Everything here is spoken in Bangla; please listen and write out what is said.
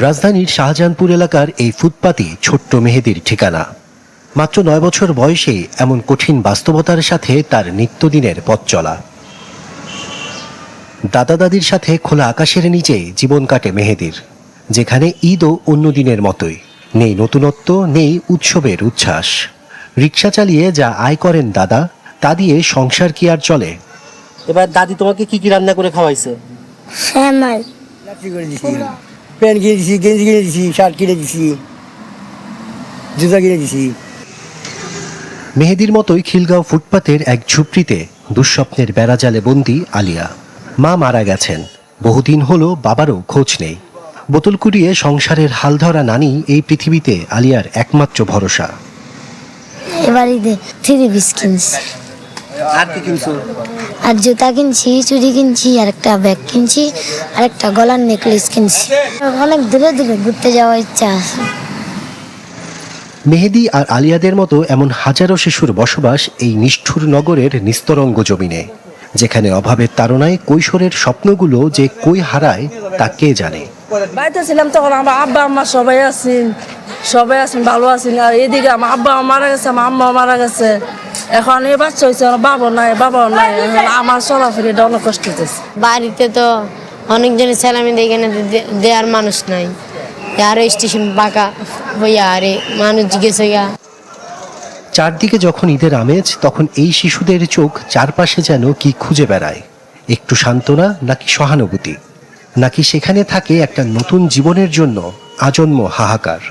রাজধানীর শাহজাহানপুর এলাকার এই ফুটপাতই ছোট্ট মেহেদীর ঠিকানা। মাত্র 9 বছর বয়সে এমন কঠিন বাস্তবতার সাথে তার নিত্যদিনের পথ চলা। দাদা দাদির সাথে খোলা আকাশের নিচে জীবন কাটে মেহেদীর, যেখানে ঈদও অন্য দিনের মতোই, নেই নতুনত্ব, নেই উৎসবের উচ্ছ্বাস। রিক্সা চালিয়ে যা আয় করেন দাদা, তা দিয়ে সংসার কি আর চলে? এবার দাদি তোমাকে কি কি রান্না করে খাওয়াইছে? শ্যামাই প্যান্ট কিনে দিছি, গেঞ্জি কিনে দিছি, শার্ট কিনে দিছি, জুতা কিনে দিছি। মেহেদীর মতোই খিলগাঁও ফুটপাতের এক ঝুপড়িতে দুঃস্বপ্নের বেড়াজালে বন্দি আলিয়া। মা মারা গেছেন, বহুদিন হলো বাবারও খোঁজ নেই। বোতল কুড়িয়ে সংসারের হাল ধরা নানি এই পৃথিবীতে আলিয়ার একমাত্র ভরসা। এবার ঈদে 3 পিস কিনছি, আর কি কিনছো? আর জুতা কিনছি, চুড়ি কিনছি, আর একটা ব্যাগ কিনছি, আর একটা গলার নেকলেস কিনছি। অনেক দূরে দূরে ঘুরতে যাওয়ার ইচ্ছা আছে। মেহেদী আর আলিয়াদের মতো এমন হাজারো শিশুর বসবাস এই নিষ্ঠুর নগরের নিস্তরঙ্গ জমিনে, যেখানে অভাবের তাড়নায় কৈশোরের স্বপ্নগুলো যে কই হারায় তা কে জানে। বাড়িতে ছিলাম তখন আমার আব্বা আম্মা সবাই আছেন ভালো আছেন। আর এদিকে আমার আব্বা মারা গেছে, আমার আম্মা মারা গেছে। এখন এই বাচ্চা হয়েছে, আমার বাবাও নাই। এখন আমার চলাফেরিটা অনেক কষ্ট হতেছে। বাড়িতে তো অনেকজনের ছেলেমেয়ে এখানে দেওয়ার মানুষ নাই, আরো স্টেশন পাকা হইয়া আরে মানুষ জিজ্ঞেস হইয়া। চারদিকে যখন ঈদের আমেজ, তখন এই শিশুদের চোখ চারপাশে যেন কি খুঁজে বেড়ায়। একটু সান্ত্বনা, নাকি সহানুভূতি, নাকি সেখানে থাকে একটা নতুন জীবনের জন্য আজন্ম হাহাকার।